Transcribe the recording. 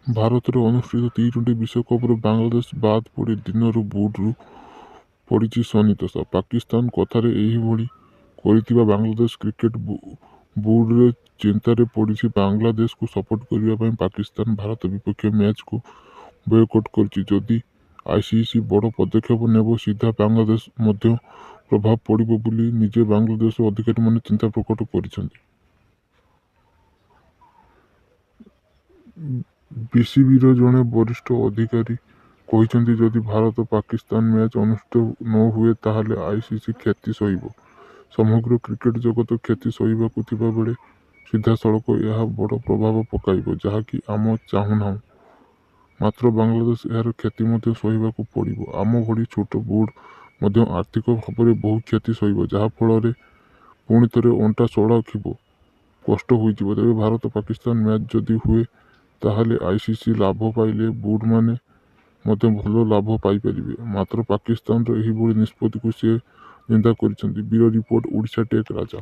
ଭାରତରେ ଅନୁଷ୍ଠିତ ଟି-20 ବିଶ୍ୱକପ୍ରୁ ବାଂଲାଦେଶ ବାଦ୍ ପଡ଼ି ଦିନରୁ ବୁଡ୍ରୁ ପଡ଼ିଛି ଶନି ଦଶା। ପାକିସ୍ତାନ କଥାରେ ଏହିଭଳି କରିଥିବା ବାଂଲାଦେଶ କ୍ରିକେଟ ବୋର୍ଡରେ ଚିନ୍ତାରେ ପଡ଼ିଛି। ବାଂଲାଦେଶକୁ ସପୋର୍ଟ କରିବା ପାଇଁ ପାକିସ୍ତାନ ଭାରତ ବିପକ୍ଷ ମ୍ୟାଚ୍କୁ ବୟକଟ୍ କରିଛି। ଯଦି ଆଇସିସି ବଡ଼ ପଦକ୍ଷେପ ନେବ, ସିଧା ବାଂଲାଦେଶ ମଧ୍ୟ ପ୍ରଭାବ ପଡ଼ିବ ବୋଲି ନିଜେ ବାଂଲାଦେଶର ଅଧିକାରୀମାନେ ଚିନ୍ତା ପ୍ରକଟ କରିଛନ୍ତି। ବିସିବିର ଜଣେ ବରିଷ୍ଠ ଅଧିକାରୀ କହିଛନ୍ତି, ଯଦି ଭାରତ ପାକିସ୍ତାନ ମ୍ୟାଚ୍ ଅନୁଷ୍ଠିତ ନ ହୁଏ ତାହେଲେ ଆଇସିସି କ୍ଷତି ସହିବ। ସମଗ୍ର କ୍ରିକେଟ ଜଗତ କ୍ଷତି ସହିବାକୁ ଥିବା ବେଳେ ସିଧାସଳଖ ଏହା ବଡ଼ ପ୍ରଭାବ ପକାଇବ, ଯାହାକି ଆମେ ଚାହୁଁନାହୁଁ। ମାତ୍ର ବାଂଲାଦେଶ ଏହାର କ୍ଷତି ମଧ୍ୟ ସହିବାକୁ ପଡ଼ିବ। ଆମ ଭଳି ଛୋଟ ବୋର୍ଡ ମଧ୍ୟ ଆର୍ଥିକ ଭାବରେ ବହୁ କ୍ଷତି ସହିବ, ଯାହାଫଳରେ ପୁଣି ଥରେ ଅଣ୍ଟା ସଢ଼ାଖିବ କଷ୍ଟ ହୋଇଯିବ। ତେବେ ଭାରତ ପାକିସ୍ତାନ ମ୍ୟାଚ୍ ଯଦି ହୁଏ ତାହେଲେ ଆଇସିସି ଲାଭ ପାଇଲେ ବୋର୍ଡମାନେ ମଧ୍ୟ ଭଲ ଲାଭ ପାଇପାରିବେ। ମାତ୍ର ପାକିସ୍ତାନର ଏହିଭଳି ନିଷ୍ପତ୍ତିକୁ ସେ ନିନ୍ଦା କରିଛନ୍ତି। ବ୍ୟୁରୋ ରିପୋର୍ଟ, ଓଡ଼ିଶା ଟେକ୍ ରାଜା।